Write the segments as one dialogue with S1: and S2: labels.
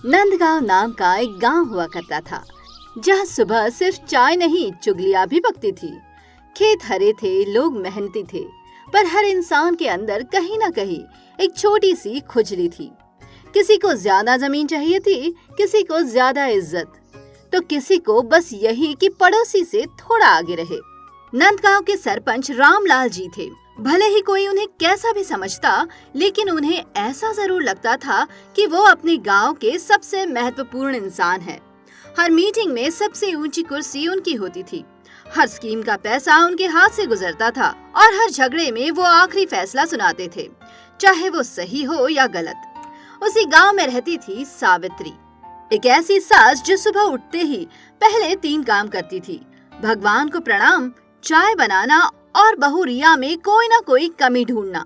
S1: नंदगांव नाम का एक गांव हुआ करता था, जहां सुबह सिर्फ चाय नहीं चुगलियां भी पकती थी। खेत हरे थे, लोग मेहनती थे, पर हर इंसान के अंदर कहीं न कहीं एक छोटी सी खुजली थी। किसी को ज्यादा जमीन चाहिए थी, किसी को ज्यादा इज्जत, तो किसी को बस यही कि पड़ोसी से थोड़ा आगे रहे। नंदगांव के सरपंच रामलाल जी थे। भले ही कोई उन्हें कैसा भी समझता, लेकिन उन्हें ऐसा जरूर लगता था कि वो अपने गांव के सबसे महत्वपूर्ण इंसान हैं। हर मीटिंग में सबसे ऊंची कुर्सी उनकी होती थी, हर स्कीम का पैसा उनके हाथ से गुजरता था और हर झगड़े में वो आखिरी फैसला सुनाते थे, चाहे वो सही हो या गलत। उसी गांव में रहती थी सावित्री, एक ऐसी सास जो सुबह उठते ही पहले 3 काम करती थी: भगवान को प्रणाम, चाय बनाना और बहू रिया में कोई ना कोई कमी ढूंढना।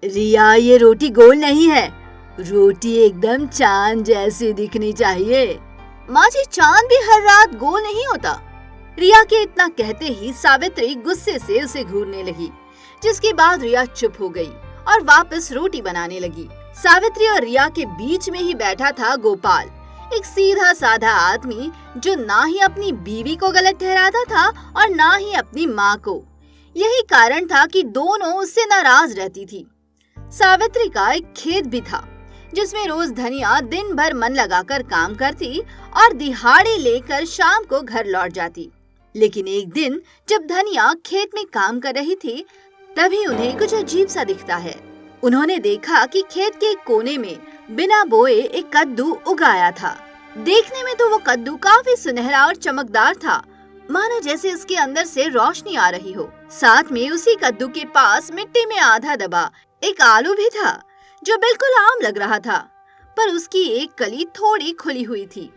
S1: रिया, ये रोटी गोल नहीं है, रोटी एकदम चांद जैसी दिखनी चाहिए। माँ जी, चांद भी हर रात गोल नहीं होता। रिया के इतना कहते ही सावित्री गुस्से से उसे घूरने लगी, जिसके बाद रिया चुप हो गई और वापस रोटी बनाने लगी। सावित्री और रिया के बीच में ही बैठा था गोपाल, एक सीधा साधा आदमी जो ना ही अपनी बीवी को गलत ठहराता था और ना ही अपनी माँ को। यही कारण था कि दोनों उससे नाराज रहती थी। सावित्री का एक खेत भी था, जिसमें रोज धनिया दिन भर मन लगाकर काम करती और दिहाड़ी लेकर शाम को घर लौट जाती। लेकिन एक दिन जब धनिया खेत में काम कर रही थी, तभी उन्हें कुछ अजीब सा दिखता है। उन्होंने देखा कि खेत के एक कोने में बिना बोए एक कद्दू उगाया था। देखने में तो वो कद्दू काफी सुनहरा और चमकदार था, मानो जैसे उसके अंदर से रोशनी आ रही हो। साथ में उसी कद्दू के पास मिट्टी में आधा दबा एक आलू भी था, जो बिल्कुल आम लग रहा था, पर उसकी एक कली थोड़ी खुली हुई थी,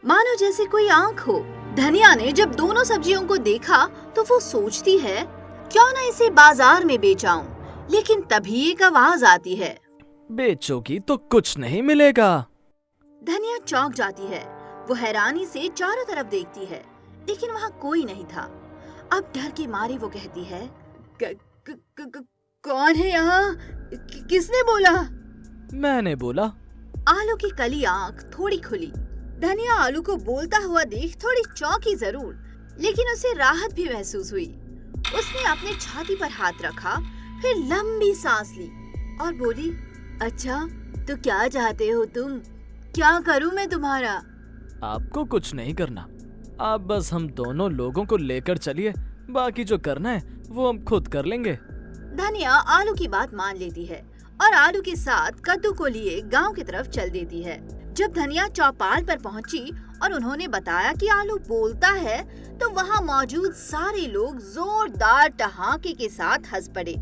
S1: मानो जैसे कोई आंख हो। धनिया ने जब दोनों सब्जियों को देखा तो वो सोचती है, क्यों ना इसे बाजार में बेचाऊं। लेकिन तभी एक आवाज आती है,
S2: बेचोगी तो कुछ नहीं मिलेगा।
S1: धनिया चौंक जाती है। वो हैरानी से चारों तरफ देखती है, लेकिन वहाँ कोई नहीं था। अब डर के मारे वो कहती है, कौन है यहाँ? किसने बोला?
S2: मैंने बोला।
S1: आलू की कली आंख थोड़ी खुली। धनिया आलू को बोलता हुआ देख थोड़ी चौंकी जरूर, लेकिन उसे राहत भी महसूस हुई। उसने अपने छाती पर हाथ रखा, फिर लंबी सांस ली और बोली, अच्छा तो क्या चाहते हो तुम? क्या करूं मैं तुम्हारा?
S2: आपको कुछ नहीं करना, आप बस हम दोनों लोगों को लेकर चलिए, बाकी जो करना है वो हम खुद कर लेंगे।
S1: धनिया आलू की बात मान लेती है और आलू के साथ कद्दू को लिए गांव की तरफ चल देती है। जब धनिया चौपाल पर पहुंची और उन्होंने बताया कि आलू बोलता है, तो वहां मौजूद सारे लोग जोरदार ठहाके के साथ हंस पड़े।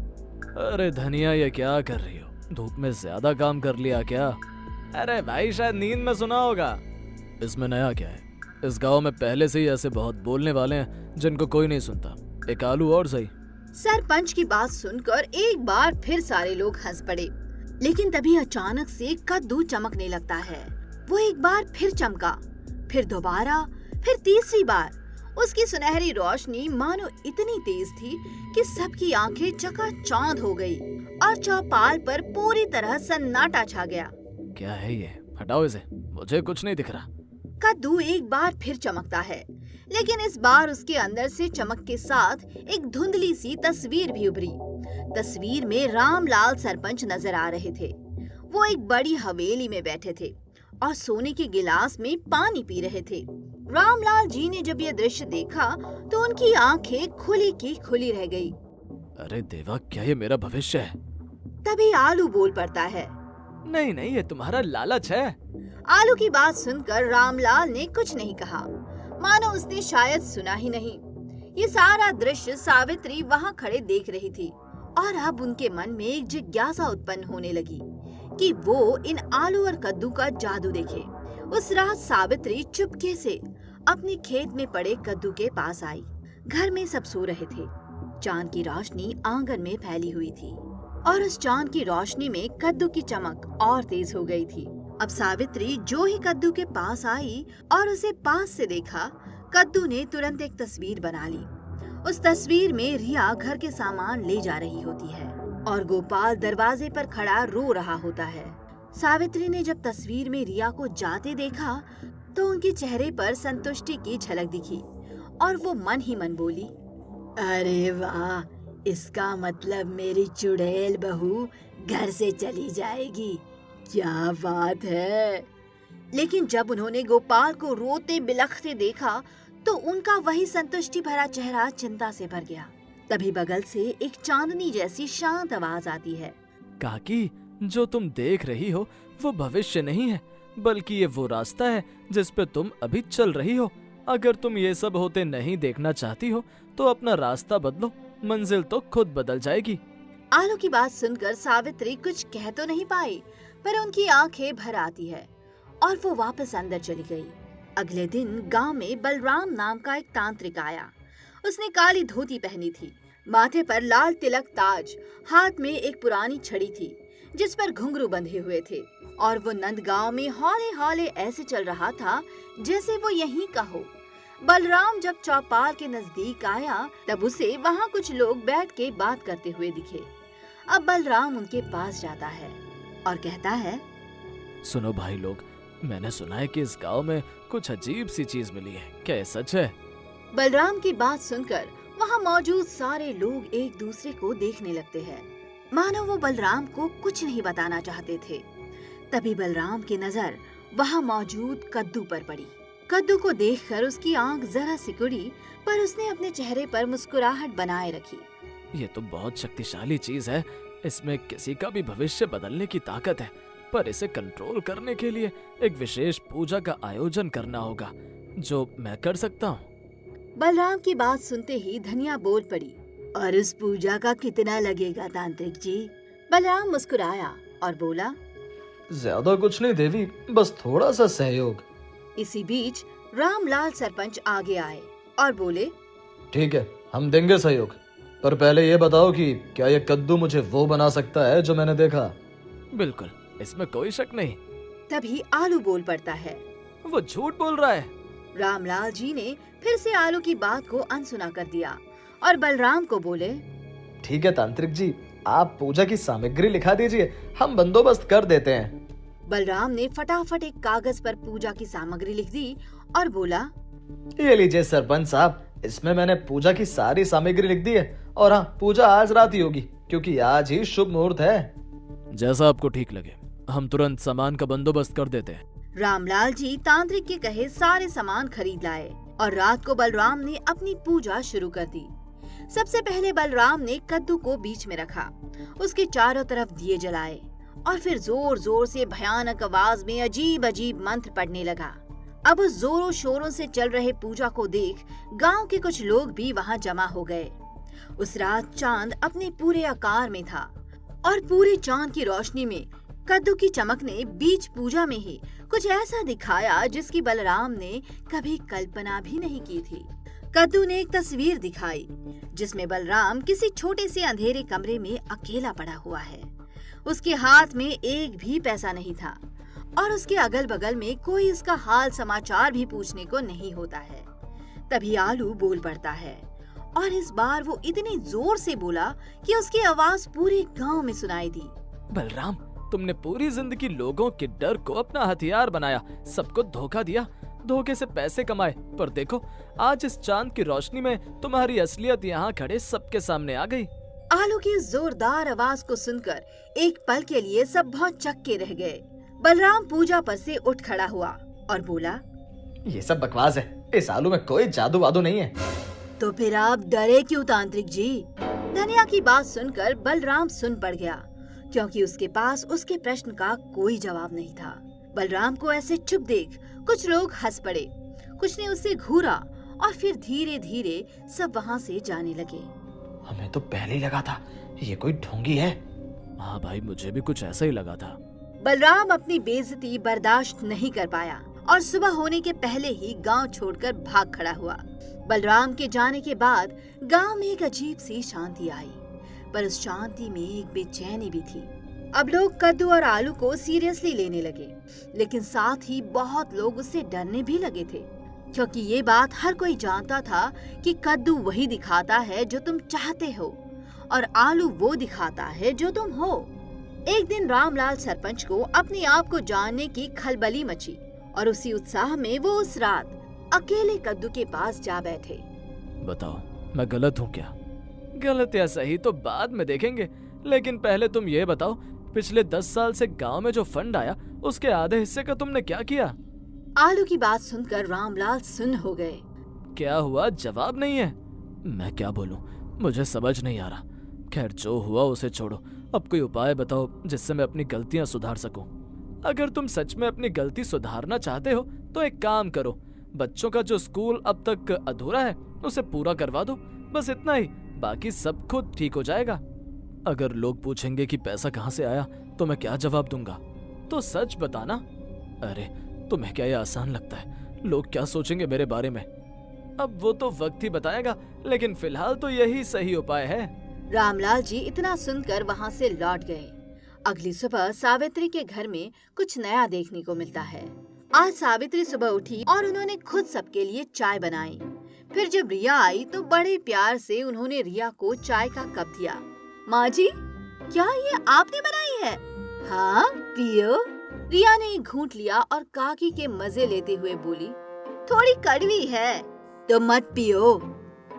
S2: अरे धनिया, ये क्या कर रही हो? धूप में ज्यादा काम कर लिया क्या? अरे भाई, शायद नींद में सुना होगा। इसमें नया क्या है? इस गांव में पहले से ही ऐसे बहुत बोलने वाले हैं जिनको कोई नहीं सुनता। एक आलू और सही।
S1: सरपंच की बात सुनकर एक बार फिर सारे लोग हंस पड़े, लेकिन तभी अचानक से कद्दू चमकने लगता है। वो एक बार फिर चमका, फिर दोबारा, फिर तीसरी बार। उसकी सुनहरी रोशनी मानो इतनी तेज थी कि सबकी आंखें चकाचौंध हो गई और चौपाल पर पूरी तरह सन्नाटा छा गया।
S2: क्या है ये? हटाओ इसे, मुझे कुछ नहीं दिख रहा।
S1: कद्दू एक बार फिर चमकता है, लेकिन इस बार उसके अंदर से चमक के साथ एक धुंधली सी तस्वीर भी उभरी। तस्वीर में रामलाल सरपंच नजर आ रहे थे। वो एक बड़ी हवेली में बैठे थे और सोने के गिलास में पानी पी रहे थे। रामलाल जी ने जब ये दृश्य देखा तो उनकी आंखें खुली की खुली रह गई।
S2: अरे देवा, क्या ये मेरा भविष्य है?
S1: तभी आलू बोल पड़ता है,
S2: नहीं नहीं, ये तुम्हारा लालच है।
S1: आलू की बात सुनकर रामलाल ने कुछ नहीं कहा, मानो उसने शायद सुना ही नहीं। ये सारा दृश्य सावित्री वहाँ खड़े देख रही थी और अब उनके मन में एक जिज्ञासा उत्पन्न होने लगी कि वो इन आलू और कद्दू का जादू देखे। उस रात सावित्री चुपके से अपने खेत में पड़े कद्दू के पास आई। घर में सब सो रहे थे। चांद की रोशनी आंगन में फैली हुई थी और उस चांद की रोशनी में कद्दू की चमक और तेज हो गई थी। अब सावित्री जो ही कद्दू के पास आई और उसे पास से देखा, कद्दू ने तुरंत एक तस्वीर बना ली। उस तस्वीर में रिया घर के सामान ले जा रही होती है और गोपाल दरवाजे पर खड़ा रो रहा होता है। सावित्री ने जब तस्वीर में रिया को जाते देखा तो उनके चेहरे पर संतुष्टि की झलक दिखी और वो मन ही मन बोली, अरे वाह, इसका मतलब मेरी चुड़ैल बहू घर से चली जाएगी, क्या बात है। लेकिन जब उन्होंने गोपाल को रोते बिलखते देखा तो उनका वही संतुष्टि भरा चेहरा चिंता से भर गया। तभी बगल से एक चांदनी जैसी शांत आवाज आती है,
S2: काकी, जो तुम देख रही हो वो भविष्य नहीं है, बल्कि ये वो रास्ता है जिस पे तुम अभी चल रही हो। अगर तुम ये सब होते नहीं देखना चाहती हो तो अपना रास्ता बदलो, मंजिल तो खुद बदल जाएगी।
S1: आलू की बात सुनकर सावित्री कुछ कह तो नहीं पाई, पर उनकी आंखें भर आती है और वो वापस अंदर चली गई। अगले दिन गांव में बलराम नाम का एक तांत्रिक आया। उसने काली धोती पहनी थी, माथे पर लाल तिलक ताज, हाथ में एक पुरानी छड़ी थी जिस पर घुंघरू बंधे हुए थे और वो नंदगांव में हौले हौले ऐसे चल रहा था जैसे वो यहीं का हो। बलराम जब चौपाल के नजदीक आया तब उसे वहाँ कुछ लोग बैठ के बात करते हुए दिखे। अब बलराम उनके पास जाता है और कहता है,
S2: सुनो भाई लोग, मैंने सुना है कि इस गांव में कुछ अजीब सी चीज मिली है, क्या ये सच है?
S1: बलराम की बात सुनकर वहाँ मौजूद सारे लोग एक दूसरे को देखने लगते हैं, मानो वो बलराम को कुछ नहीं बताना चाहते थे। तभी बलराम की नजर वहाँ मौजूद कद्दू पर पड़ी। कद्दू को देखकर उसकी आंख जरा सिकुड़ी, पर उसने अपने चेहरे पर मुस्कुराहट बनाए रखी।
S2: ये तो बहुत शक्तिशाली चीज है, इसमें किसी का भी भविष्य बदलने की ताकत है, पर इसे कंट्रोल करने के लिए एक विशेष पूजा का आयोजन करना होगा, जो मैं कर सकता हूँ।
S1: बलराम की बात सुनते ही धनिया बोल पड़ी, और इस पूजा का कितना लगेगा तांत्रिक जी? बलराम मुस्कुराया और बोला,
S3: ज्यादा कुछ नहीं देवी, बस थोड़ा सा सहयोग।
S1: इसी बीच रामलाल सरपंच आगे आए और बोले,
S3: ठीक है, हम देंगे सहयोग, पर पहले ये बताओ कि क्या ये कद्दू मुझे वो बना सकता है जो मैंने देखा?
S2: बिल्कुल, इसमें कोई शक नहीं।
S1: तभी आलू बोल पड़ता है,
S2: वो झूठ बोल रहा है।
S1: रामलाल जी ने फिर से आलू की बात को अनसुना कर दिया और बलराम को बोले,
S3: ठीक है तांत्रिक जी, आप पूजा की सामग्री लिखा दीजिए, हम बंदोबस्त कर देते हैं।
S1: बलराम ने फटाफट एक कागज पर पूजा की सामग्री लिख दी और बोला,
S3: ये लीजिए सरपंच साहब, इसमें मैंने पूजा की सारी सामग्री लिख दी है, और हाँ, पूजा आज रात ही होगी क्योंकि आज ही शुभ मुहूर्त है।
S2: जैसा आपको ठीक लगे, हम तुरंत सामान का बंदोबस्त कर देते हैं।
S1: रामलाल जी तांत्रिक के कहे सारे सामान खरीद लाए और रात को बलराम ने अपनी पूजा शुरू कर दी। सबसे पहले बलराम ने कद्दू को बीच में रखा, उसके चारों तरफ दिए जलाए और फिर जोर जोर से भयानक आवाज में अजीब अजीब मंत्र पढ़ने लगा। अब उस जोरों शोरों से चल रहे पूजा को देख गांव के कुछ लोग भी वहां जमा हो गए। उस रात चांद अपने पूरे आकार में था और पूरे चांद की रोशनी में कद्दू की चमक ने बीच पूजा में ही कुछ ऐसा दिखाया जिसकी बलराम ने कभी कल्पना भी नहीं की थी। कद्दू ने एक तस्वीर दिखाई जिसमें बलराम किसी छोटे से अंधेरे कमरे में अकेला पड़ा हुआ है। उसके हाथ में एक भी पैसा नहीं था और उसके अगल बगल में कोई उसका हाल समाचार भी पूछने को नहीं होता है। तभी आलू बोल पड़ता है और इस बार वो इतनी जोर से बोला कि उसकी आवाज पूरे गांव में सुनाई दी।
S2: बलराम, तुमने पूरी जिंदगी लोगों के डर को अपना हथियार बनाया, सबको धोखा दिया, धोखे से पैसे कमाए, पर देखो आज इस चांद की रोशनी में तुम्हारी असलियत यहाँ खड़े सबके सामने आ गई।
S1: आलू की जोरदार आवाज को सुनकर एक पल के लिए सब बहुत चक्के रह गए। बलराम पूजा पर से उठ खड़ा हुआ और बोला,
S3: ये सब बकवास है, इस आलू में कोई जादू वादू नहीं है।
S1: तो फिर आप डरे क्यों तांत्रिक जी? धनिया की बात सुनकर बलराम सुन पड़ गया क्योंकि उसके पास उसके प्रश्न का कोई जवाब नहीं था। बलराम को ऐसे चुप देख कुछ लोग हंस पड़े, कुछ ने उससे घूरा और फिर धीरे धीरे सब वहाँ से जाने लगे।
S3: हमें तो पहले ही लगा था ये कोई ढोंगी है।
S2: हाँ भाई, मुझे भी कुछ ऐसा ही लगा था।
S1: बलराम अपनी बेइज्जती बर्दाश्त नहीं कर पाया और सुबह होने के पहले ही गांव छोड़कर भाग खड़ा हुआ। बलराम के जाने के बाद गांव में एक अजीब सी शांति आई, पर उस शांति में एक बेचैनी भी थी। अब लोग कद्दू और आलू को सीरियसली लेने लगे, लेकिन साथ ही बहुत लोग उससे डरने भी लगे थे क्योंकि ये बात हर कोई जानता था कि कद्दू वही दिखाता है जो तुम चाहते हो और आलू वो दिखाता है जो तुम हो। एक दिन रामलाल सरपंच को अपने आप को जानने की खलबली मची और उसी उत्साह में वो उस रात अकेले कद्दू के पास जा बैठे।
S2: बताओ, मैं गलत हूँ क्या? गलत या सही तो बाद में देखेंगे, लेकिन पहले तुम ये बताओ, पिछले 10 साल से गांव में जो फंड आया उसके आधे हिस्से का तुमने क्या किया?
S1: आलू की बात सुनकर रामलाल सुन्न हो गए।
S2: क्या हुआ, जवाब नहीं है? मैं क्या बोलूं, मुझे समझ नहीं आ रहा। खैर, जो हुआ उसे छोड़ो, अब कोई उपाय बताओ जिससे मैं अपनी गलतियां सुधार सकूं। अगर तुम सच में अपनी गलती सुधारना चाहते हो तो एक काम करो, बच्चों का जो स्कूल अब तक अधूरा है उसे पूरा करवा दो, बस इतना ही, बाकी सब खुद ठीक हो जाएगा। अगर लोग पूछेंगे कि पैसा कहाँ से आया तो मैं क्या जवाब दूंगा? तो सच बताना। अरे तुम्हें क्या ये आसान लगता है? लोग क्या सोचेंगे मेरे बारे में? अब वो तो वक्त ही बताएगा, लेकिन फिलहाल तो यही सही उपाय है।
S1: रामलाल जी इतना सुनकर वहाँ से लौट गए। अगली सुबह सावित्री के घर में कुछ नया देखने को मिलता है। आज सावित्री सुबह उठी और उन्होंने खुद सबके लिए चाय बनाई। फिर जब रिया आई तो बड़े प्यार से उन्होंने रिया को चाय का कप दिया। माँ जी, क्या ये आपने बनाई है? हाँ, पियो। रिया ने एक घूंट लिया और काकी के मजे लेते हुए बोली, थोड़ी कड़वी है तो मत पियो।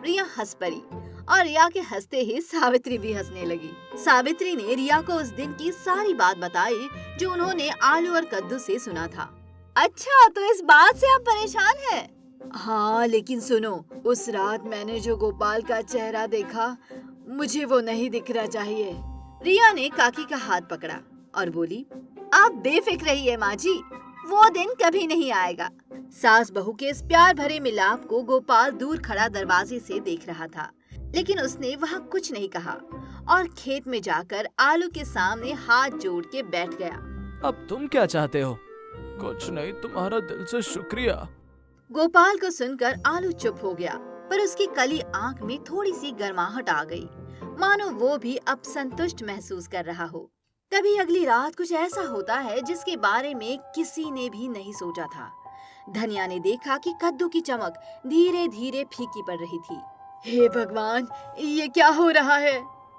S1: रिया हंस पड़ी और रिया के हंसते ही सावित्री भी हंसने लगी। सावित्री ने रिया को उस दिन की सारी बात बताई जो उन्होंने आलू और कद्दू से सुना था। अच्छा, तो इस बात से आप परेशान हैं? हाँ, लेकिन सुनो, उस रात मैंने जो गोपाल का चेहरा देखा, मुझे वो नहीं दिखना चाहिए। रिया ने काकी का हाथ पकड़ा और बोली, आप बेफिक्र रहिए माँ जी, वो दिन कभी नहीं आएगा। सास बहू के इस प्यार भरे मिलाप को गोपाल दूर खड़ा दरवाजे से देख रहा था, लेकिन उसने वहाँ कुछ नहीं कहा और खेत में जाकर आलू के सामने हाथ जोड़ के बैठ गया।
S2: अब तुम क्या चाहते हो? कुछ नहीं, तुम्हारा दिल से शुक्रिया।
S1: गोपाल को सुनकर आलू चुप हो गया, पर उसकी कली आंख में थोड़ी सी गर्माहट आ गई, मानो वो भी अब संतुष्ट महसूस कर रहा हो। तभी अगली रात कुछ ऐसा होता है जिसके बारे में किसी ने भी नहीं सोचा था। धनिया ने देखा कि कद्दू की चमक धीरे धीरे फीकी पड़ रही थी। हे भगवान, ये क्या हो रहा है?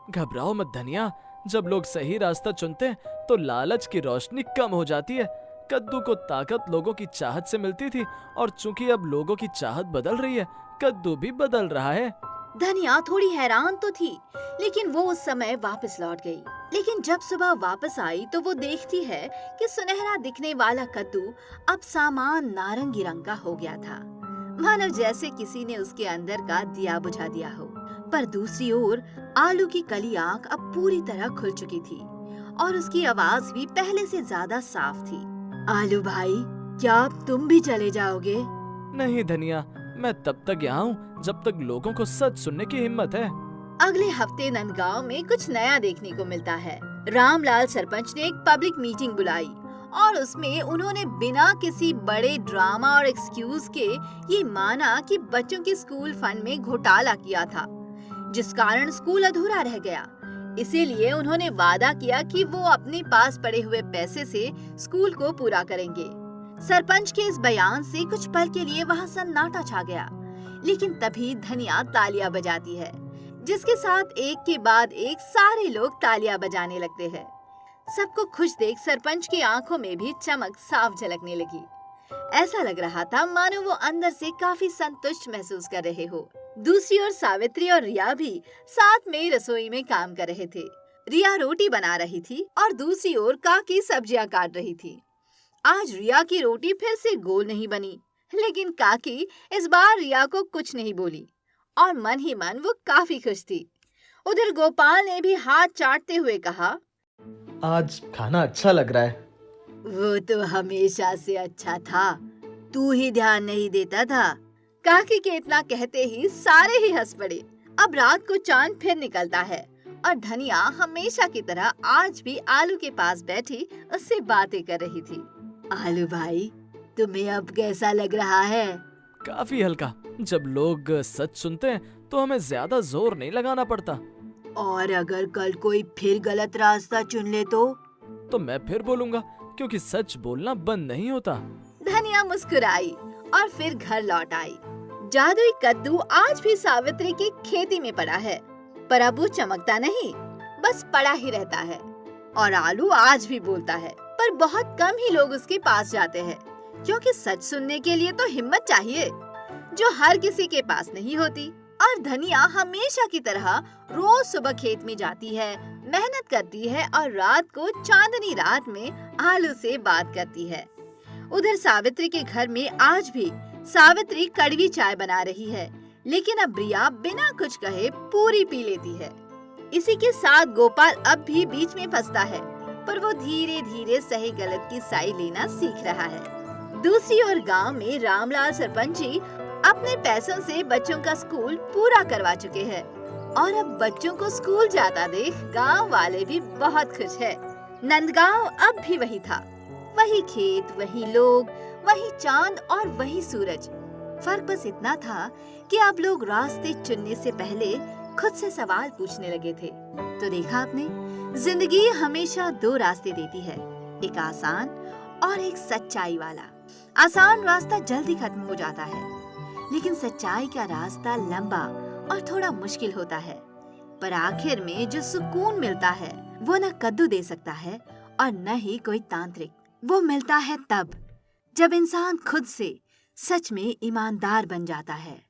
S2: घबराओ मत धनिया, जब लोग सही रास्ता चुनते हैं तो लालच की रोशनी कम हो जाती है। कद्दू को ताकत लोगों की चाहत से मिलती थी, और चूंकि अब लोगों की चाहत बदल रही है, कद्दू भी बदल रहा है।
S1: धनिया थोड़ी हैरान तो थी, लेकिन वो उस समय वापस लौट गई। लेकिन जब सुबह वापस आई तो वो देखती है कि सुनहरा दिखने वाला कद्दू अब सामान नारंगी रंग का हो गया था, मानो जैसे किसी ने उसके अंदर का दिया बुझा दिया हो। पर दूसरी ओर आलू की कली आंख अब पूरी तरह खुल चुकी थी और उसकी आवाज भी पहले से ज्यादा साफ थी। आलू भाई, क्या अब तुम भी चले जाओगे?
S2: नहीं धनिया, मैं तब तक यहाँ हूँ जब तक लोगों को सच सुनने की हिम्मत है।
S1: अगले हफ्ते नंदगांव में कुछ नया देखने को मिलता है। रामलाल सरपंच ने एक पब्लिक मीटिंग बुलाई और उसमें उन्होंने बिना किसी बड़े ड्रामा और एक्सक्यूज के ये माना कि बच्चों के स्कूल फंड में घोटाला किया था, जिस कारण स्कूल अधूरा रह गया। इसीलिए उन्होंने वादा किया कि वो अपने पास पड़े हुए पैसे से स्कूल को पूरा करेंगे। सरपंच के इस बयान से कुछ पल के लिए वहाँ सन्नाटा छा गया, लेकिन तभी धनिया तालियां बजाती है, जिसके साथ एक के बाद एक सारे लोग तालियां बजाने लगते हैं। सबको खुश देख सरपंच की आंखों में भी चमक साफ झलकने लगी। ऐसा लग रहा था मानो वो अंदर से काफी संतुष्ट महसूस कर रहे हो। दूसरी ओर सावित्री और रिया भी साथ में रसोई में काम कर रहे थे। रिया रोटी बना रही थी और दूसरी ओर काकी सब्जियां काट रही थी। आज रिया की रोटी फिर से गोल नहीं बनी, लेकिन काकी इस बार रिया को कुछ नहीं बोली और मन ही मन वो काफी खुश थी। उधर गोपाल ने भी हाथ चाटते हुए कहा,
S3: आज खाना अच्छा लग रहा है।
S1: वो तो हमेशा से अच्छा था, तू ही ध्यान नहीं देता था। काकी के इतना कहते ही सारे ही हंस पड़े। अब रात को चांद फिर निकलता है और धनिया हमेशा की तरह आज भी आलू के पास बैठी उससे बातें कर रही थी। आलू भाई, तुम्हें अब कैसा लग रहा है?
S2: काफी हल्का। जब लोग सच सुनते हैं तो हमें ज्यादा जोर नहीं लगाना पड़ता।
S1: और अगर कल कोई फिर गलत रास्ता चुन ले तो
S2: मैं फिर बोलूंगा, क्योंकि सच बोलना बंद नहीं होता।
S1: धनिया मुस्कुराई और फिर घर लौट आई। जादुई कद्दू आज भी सावित्री की खेती में पड़ा है, पर अब वो चमकता नहीं, बस पड़ा ही रहता है। और आलू आज भी बोलता है, पर बहुत कम ही लोग उसके पास जाते हैं, क्योंकि सच सुनने के लिए तो हिम्मत चाहिए, जो हर किसी के पास नहीं होती। और धनिया हमेशा की तरह रोज सुबह खेत में जाती है, मेहनत करती है और रात को चांदनी रात में आलू से बात करती है। उधर सावित्री के घर में आज भी सावित्री कड़वी चाय बना रही है, लेकिन अब रिया बिना कुछ कहे पूरी पी लेती है। इसी के साथ गोपाल अब भी बीच में फंसता है, पर वो धीरे धीरे सही गलत की साई लेना सीख रहा है। दूसरी ओर गांव में रामलाल सरपंच जी अपने पैसों से बच्चों का स्कूल पूरा करवा चुके हैं और अब बच्चों को स्कूल जाता देख गांव वाले भी बहुत खुश है। नंदगांव अब भी वही था, वही खेत, वही लोग, वही चांद और वही सूरज। फर्क बस इतना था कि अब लोग रास्ते चुनने से पहले खुद से सवाल पूछने लगे थे। तो देखा आपने, जिंदगी हमेशा दो रास्ते देती है, एक आसान और एक सच्चाई वाला। आसान रास्ता जल्दी खत्म हो जाता है, लेकिन सच्चाई का रास्ता लंबा और थोड़ा मुश्किल होता है। पर आखिर में जो सुकून मिलता है वो न कद्दू दे सकता है और न ही कोई तांत्रिक। वो मिलता है तब जब इंसान खुद से सच में ईमानदार बन जाता है।